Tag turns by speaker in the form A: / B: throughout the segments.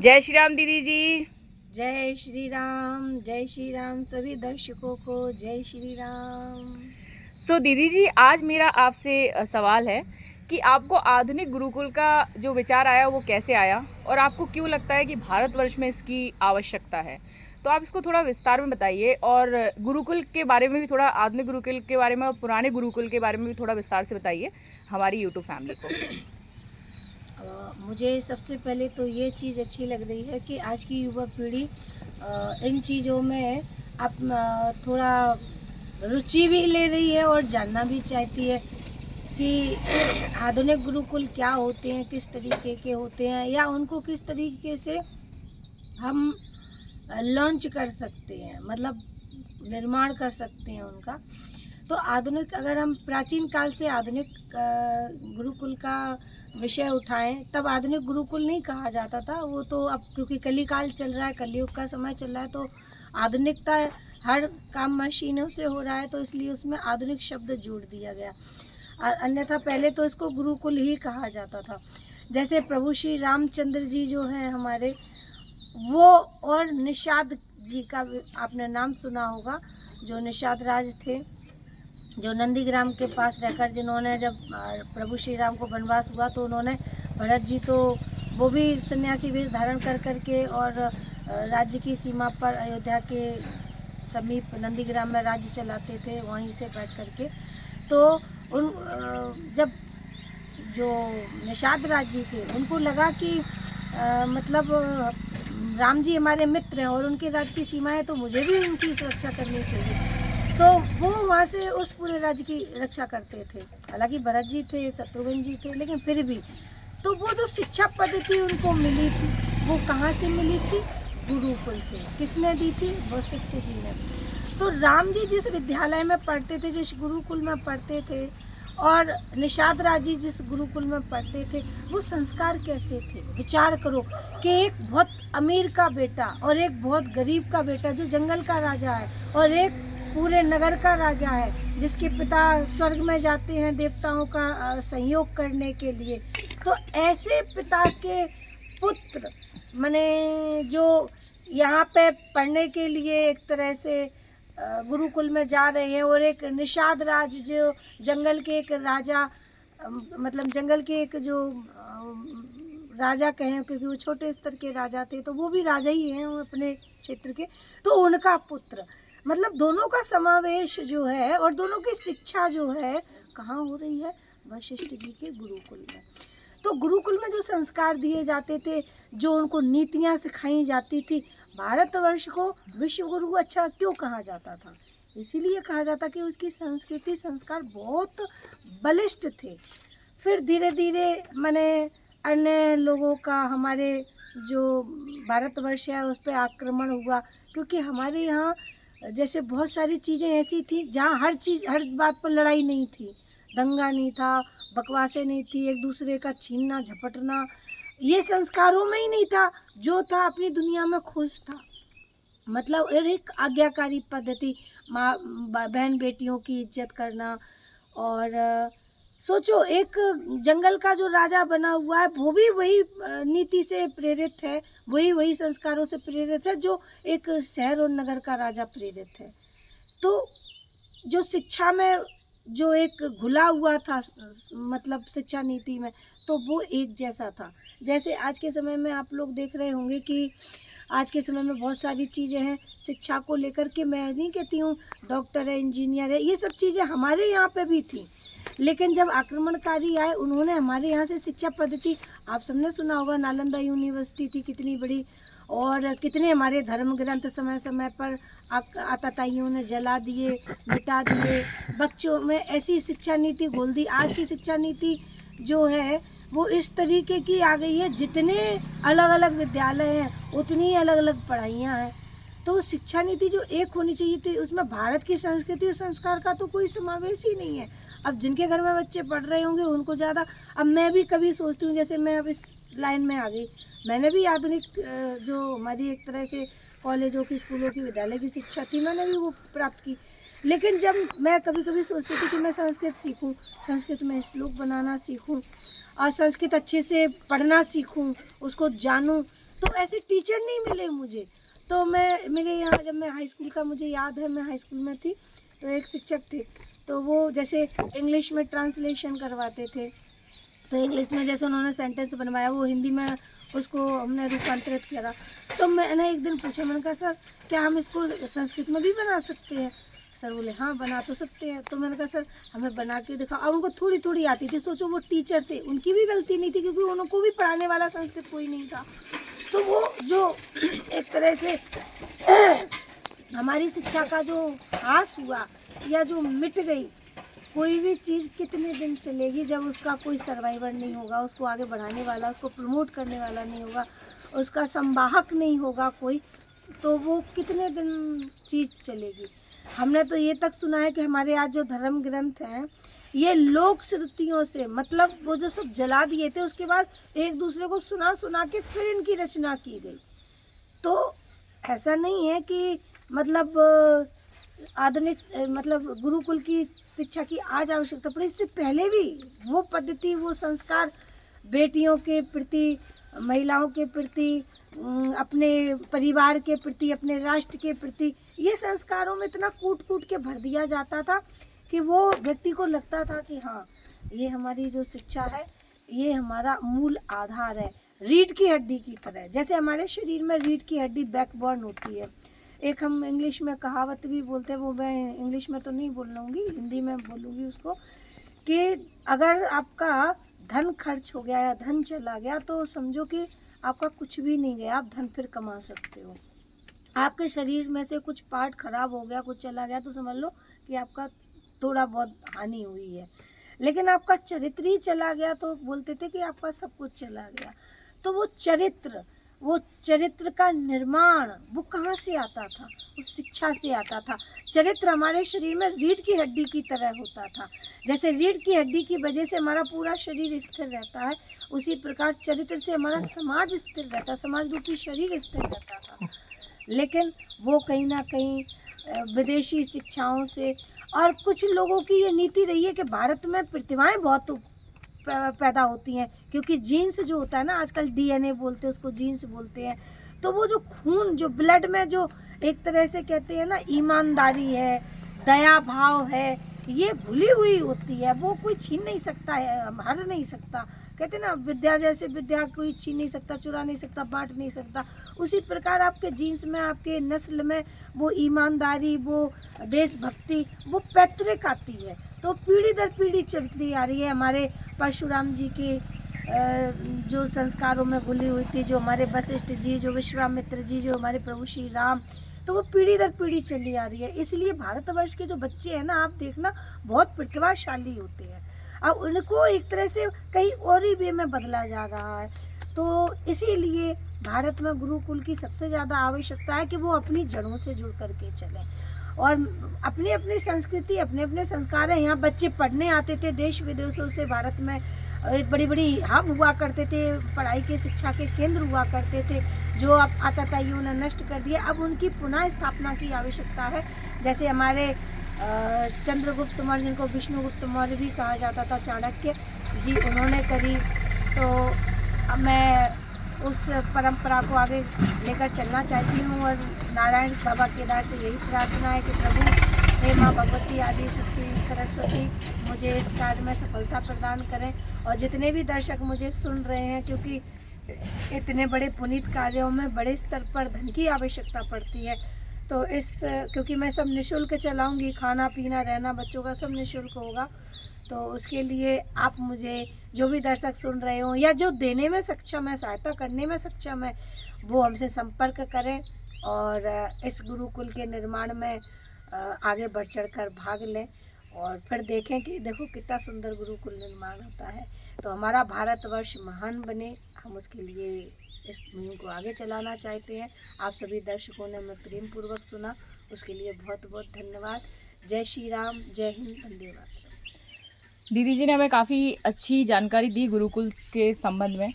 A: जय श्री राम दीदी जी।
B: जय श्री राम सभी दर्शकों को जय श्री राम।
A: दीदी जी, आज मेरा आपसे सवाल है कि आपको आधुनिक गुरुकुल का जो विचार आया वो कैसे आया और आपको क्यों लगता है कि भारतवर्ष में इसकी आवश्यकता है। तो आप इसको थोड़ा विस्तार में बताइए और गुरुकुल के बारे में भी थोड़ा, आधुनिक गुरुकुल के बारे में और पुराने गुरुकुल के बारे में भी थोड़ा विस्तार से बताइए हमारी यूट्यूब फैमिली को।
B: मुझे सबसे पहले तो ये चीज़ अच्छी लग रही है कि आज की युवा पीढ़ी इन चीज़ों में थोड़ा रुचि भी ले रही है और जानना भी चाहती है कि आधुनिक गुरुकुल क्या होते हैं, किस तरीके के होते हैं, या उनको किस तरीके से हम लॉन्च कर सकते हैं, मतलब निर्माण कर सकते हैं उनका। तो आधुनिक, अगर हम प्राचीन काल से आधुनिक गुरुकुल का विषय उठाएं, तब आधुनिक गुरुकुल नहीं कहा जाता था। वो तो अब क्योंकि कलिकाल चल रहा है, कलयुग का समय चल रहा है, तो आधुनिकता, हर काम मशीनों से हो रहा है, तो इसलिए उसमें आधुनिक शब्द जोड़ दिया गया। अन्यथा पहले तो इसको गुरुकुल ही कहा जाता था। जैसे प्रभु श्री रामचंद्र जी जो हैं हमारे, वो और निषाद जी का आपने नाम सुना होगा, जो निषाद राज थे, जो नंदीग्राम के पास रहकर, जिन्होंने जब प्रभु श्री राम को वनवास हुआ तो उन्होंने, भरत जी तो वो भी सन्यासी वेश धारण कर करके और राज्य की सीमा पर अयोध्या के समीप नंदीग्राम में राज्य चलाते थे, वहीं से बैठ करके। तो उन जब जो निषाद राज जी थे, उनको लगा कि मतलब राम जी हमारे मित्र हैं और उनके राज्य की सीमा है, तो मुझे भी उनकी सुरक्षा करनी चाहिए। तो वो वहाँ से उस पूरे राज्य की रक्षा करते थे। हालांकि भरत जी थे, शत्रुघ्न जी थे, लेकिन फिर भी तो वो जो शिक्षा पद्धति उनको मिली थी, वो कहाँ से मिली थी? गुरुकुल से। किसने दी थी? वशिष्ठ जी ने। तो राम जी जिस विद्यालय में पढ़ते थे, जिस गुरुकुल में पढ़ते थे, और निषाद राज जी जिस गुरुकुल में पढ़ते थे, वो संस्कार कैसे थे? विचार करो कि एक बहुत अमीर का बेटा और एक बहुत गरीब का बेटा, जो जंगल का राजा है, और एक पूरे नगर का राजा है, जिसके पिता स्वर्ग में जाते हैं देवताओं का संयोग करने के लिए। तो ऐसे पिता के पुत्र माने जो यहाँ पे पढ़ने के लिए एक तरह से गुरुकुल में जा रहे हैं, और एक निषाद राज जो जंगल के एक राजा, मतलब जंगल के एक जो राजा कहें, क्योंकि वो छोटे स्तर के राजा थे, तो वो भी राजा ही हैं अपने क्षेत्र के, तो उनका पुत्र, मतलब दोनों का समावेश जो है और दोनों की शिक्षा जो है कहाँ हो रही है? वशिष्ठ जी के गुरुकुल में। तो गुरुकुल में जो संस्कार दिए जाते थे, जो उनको नीतियाँ सिखाई जाती थी, भारतवर्ष को विश्व गुरु अच्छा क्यों कहा जाता था? इसीलिए कहा जाता कि उसकी संस्कृति, संस्कार बहुत बलिष्ठ थे। फिर धीरे धीरे माने अन्य लोगों का हमारे जो भारतवर्ष है उस पर आक्रमण हुआ, क्योंकि हमारे यहाँ जैसे बहुत सारी चीज़ें ऐसी थी जहाँ हर बात पर लड़ाई नहीं थी, दंगा नहीं था, बकवासें नहीं थी, एक दूसरे का छीनना झपटना ये संस्कारों में ही नहीं था। जो था अपनी दुनिया में खुश था, मतलब एक आज्ञाकारी पद्धति, माँ बहन बेटियों की इज्जत करना। और सोचो, एक जंगल का जो राजा बना हुआ है, वो भी वही नीति से प्रेरित है, वही संस्कारों से प्रेरित है जो एक शहर और नगर का राजा प्रेरित है। तो जो शिक्षा में जो एक घुला हुआ था, मतलब शिक्षा नीति में, तो वो एक जैसा था। जैसे आज के समय में आप लोग देख रहे होंगे कि आज के समय में बहुत सारी चीज़ें हैं शिक्षा को लेकर के। मैं नहीं कहती हूँ डॉक्टर है, इंजीनियर है, ये सब चीज़ें हमारे यहाँ पे भी थी, लेकिन जब आक्रमणकारी आए, उन्होंने हमारे यहाँ से शिक्षा पद्धति, आप सबने सुना होगा नालंदा यूनिवर्सिटी थी कितनी बड़ी, और कितने हमारे धर्म ग्रंथ समय समय पर आतताइयों ने जला दिए, मिटा दिए। बच्चों में ऐसी शिक्षा नीति घोल दी। आज की शिक्षा नीति जो है वो इस तरीके की आ गई है, जितने अलग अलग विद्यालय हैं उतनी ही अलग अलग पढ़ाइयाँ हैं। तो शिक्षा नीति जो एक होनी चाहिए थी, उसमें भारत की संस्कृति और संस्कार का तो कोई समावेश ही नहीं है। अब जिनके घर में बच्चे पढ़ रहे होंगे उनको ज़्यादा, अब मैं भी कभी सोचती हूँ, जैसे मैं अब इस लाइन में आ गई, मैंने भी आधुनिक जो हमारी एक तरह से कॉलेजों की, स्कूलों की, विद्यालय की शिक्षा थी, मैंने भी वो प्राप्त की। लेकिन जब मैं कभी कभी सोचती थी कि मैं संस्कृत सीखूं, संस्कृत में श्लोक बनाना सीखूं और संस्कृत अच्छे से पढ़ना सीखूं, उसको जानूं, तो ऐसे टीचर नहीं मिले मुझे। तो मेरे यहाँ जब मैं हाई स्कूल का मुझे याद है, मैं हाई स्कूल में थी तो एक शिक्षक थे, तो वो जैसे इंग्लिश में ट्रांसलेशन करवाते थे, तो इंग्लिश में जैसे उन्होंने सेंटेंस बनवाया वो हिंदी में उसको हमने रूपांतरित किया। तो मैंने एक दिन पूछा, मैंने कहा सर क्या हम इसको संस्कृत में भी बना सकते हैं? सर बोले हाँ बना तो सकते हैं। तो मैंने कहा सर हमें बना के दिखा। और उनको थोड़ी थोड़ी आती थी। सोचो वो टीचर थे, उनकी भी गलती नहीं थी क्योंकि उनको भी पढ़ाने वाला संस्कृत कोई नहीं था। तो वो जो एक तरह से हमारी शिक्षा का जो ह्रास हुआ या जो मिट गई, कोई भी चीज़ कितने दिन चलेगी जब उसका कोई सर्वाइवर नहीं होगा, उसको आगे बढ़ाने वाला, उसको प्रमोट करने वाला नहीं होगा, उसका संवाहक नहीं होगा कोई, तो वो कितने दिन चीज़ चलेगी। हमने तो ये तक सुना है कि हमारे आज जो धर्म ग्रंथ हैं ये लोक श्रुतियों से, मतलब वो जो सब जला दिए थे उसके बाद एक दूसरे को सुना सुना के फिर इनकी रचना की गई। तो ऐसा नहीं है कि मतलब आधुनिक मतलब गुरुकुल की शिक्षा की आज आवश्यकता पड़ी, इससे पहले भी वो पद्धति, वो संस्कार बेटियों के प्रति, महिलाओं के प्रति, अपने परिवार के प्रति, अपने राष्ट्र के प्रति, ये संस्कारों में इतना कूट कूट के भर दिया जाता था कि वो व्यक्ति को लगता था कि हाँ ये हमारी जो शिक्षा है ये हमारा मूल आधार है, रीढ़ की हड्डी की तरह। जैसे हमारे शरीर में रीढ़ की हड्डी बैकबोन होती है। एक हम इंग्लिश में कहावत भी बोलते हैं, वो मैं इंग्लिश में तो नहीं बोलूँगी, हिंदी में बोलूँगी उसको, कि अगर आपका धन खर्च हो गया या धन चला गया तो समझो कि आपका कुछ भी नहीं गया, आप धन फिर कमा सकते हो। आपके शरीर में से कुछ पार्ट खराब हो गया, कुछ चला गया तो समझ लो कि आपका थोड़ा बहुत हानि हुई है। लेकिन आपका चरित्र ही चला गया तो बोलते थे कि आपका सब कुछ चला गया। तो वो चरित्र का निर्माण वो कहाँ से आता था? उस शिक्षा से आता था। चरित्र हमारे शरीर में रीढ़ की हड्डी की तरह होता था। जैसे रीढ़ की हड्डी की वजह से हमारा पूरा शरीर स्थिर रहता है, उसी प्रकार चरित्र से हमारा समाज स्थिर रहता है, समाज रूपी शरीर स्थिर रहता था। लेकिन वो कहीं ना कहीं विदेशी शिक्षाओं से, और कुछ लोगों की ये नीति रही है कि भारत में प्रतिभाएं बहुत पैदा होती हैं, क्योंकि जीन्स जो होता है ना, आजकल डीएनए बोलते हैं उसको, जीन्स बोलते हैं। तो वो जो खून, जो ब्लड में जो एक तरह से कहते हैं ना ईमानदारी है, दया भाव है, ये भूली हुई होती है, वो कोई छीन नहीं सकता है, हर नहीं सकता। कहते हैं ना विद्या जैसे विद्या कोई छीन नहीं सकता, चुरा नहीं सकता, बांट नहीं सकता। उसी प्रकार आपके जीन्स में, आपके नस्ल में वो ईमानदारी, वो देशभक्ति, वो पैतृक आती है, तो पीढ़ी दर पीढ़ी चलती आ रही है। हमारे परशुराम जी के जो संस्कारों में घुली हुई थी, जो हमारे वशिष्ठ जी, जो विश्वामित्र जी, जो हमारे प्रभु श्री राम, तो वो पीढ़ी दर पीढ़ी चली आ रही है। इसलिए भारतवर्ष के जो बच्चे हैं ना, आप देखना बहुत प्रतिभाशाली होते हैं। अब उनको एक तरह से कहीं और ही वे में बदला जा रहा है। तो इसीलिए भारत में गुरुकुल की सबसे ज़्यादा आवश्यकता है कि वो अपनी जड़ों से जुड़ करके चलें, और अपनी अपनी संस्कृति, अपने अपने संस्कार हैं। यहाँ बच्चे पढ़ने आते थे देश विदेशों से, भारत में एक बड़ी बड़ी हब हुआ करते थे, पढ़ाई के शिक्षा के केंद्र हुआ करते थे, जो अब आतताइयों ने नष्ट कर दिया। अब उनकी पुनः स्थापना की आवश्यकता है। जैसे हमारे चंद्रगुप्त मौर्य, जिनको विष्णुगुप्त मौर्य भी कहा जाता था, चाणक्य जी, उन्होंने करी। तो मैं उस परंपरा को आगे लेकर चलना चाहती हूँ, और नारायण बाबा केदार से यही प्रार्थना है कि प्रभु हे माँ भगवती आदि शक्ति सरस्वती मुझे इस कार्य में सफलता प्रदान करें। और जितने भी दर्शक मुझे सुन रहे हैं, क्योंकि इतने बड़े पुनीत कार्यों में बड़े स्तर पर धन की आवश्यकता पड़ती है, तो क्योंकि मैं सब निःशुल्क चलाऊंगी, खाना पीना रहना बच्चों का सब निःशुल्क होगा, तो उसके लिए आप मुझे, जो भी दर्शक सुन रहे हो या जो देने में सक्षम है, सहायता करने में सक्षम है, वो हमसे संपर्क करें और इस गुरुकुल के निर्माण में आगे बढ़ चढ़ कर भाग लें, और फिर देखें कि देखो कितना सुंदर गुरुकुल निर्माण होता है। तो हमारा भारतवर्ष महान बने, हम उसके लिए इस मुहिम को आगे चलाना चाहते हैं। आप सभी दर्शकों ने हमें प्रेम पूर्वक सुना, उसके लिए बहुत बहुत धन्यवाद। जय श्री राम, जय हिंद, वंदे मातरम।
A: दीदी जी ने हमें काफ़ी अच्छी जानकारी दी गुरुकुल के संबंध में।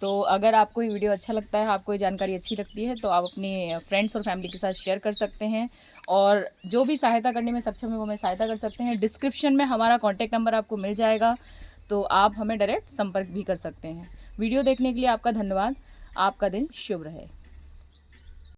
A: तो अगर आपको ये वीडियो अच्छा लगता है, आपको ये जानकारी अच्छी लगती है, तो आप अपने फ्रेंड्स और फैमिली के साथ शेयर कर सकते हैं, और जो भी सहायता करने में सक्षम है वो हमें सहायता कर सकते हैं। डिस्क्रिप्शन में हमारा कॉन्टैक्ट नंबर आपको मिल जाएगा, तो आप हमें डायरेक्ट संपर्क भी कर सकते हैं। वीडियो देखने के लिए आपका धन्यवाद। आपका दिन शुभ रहे।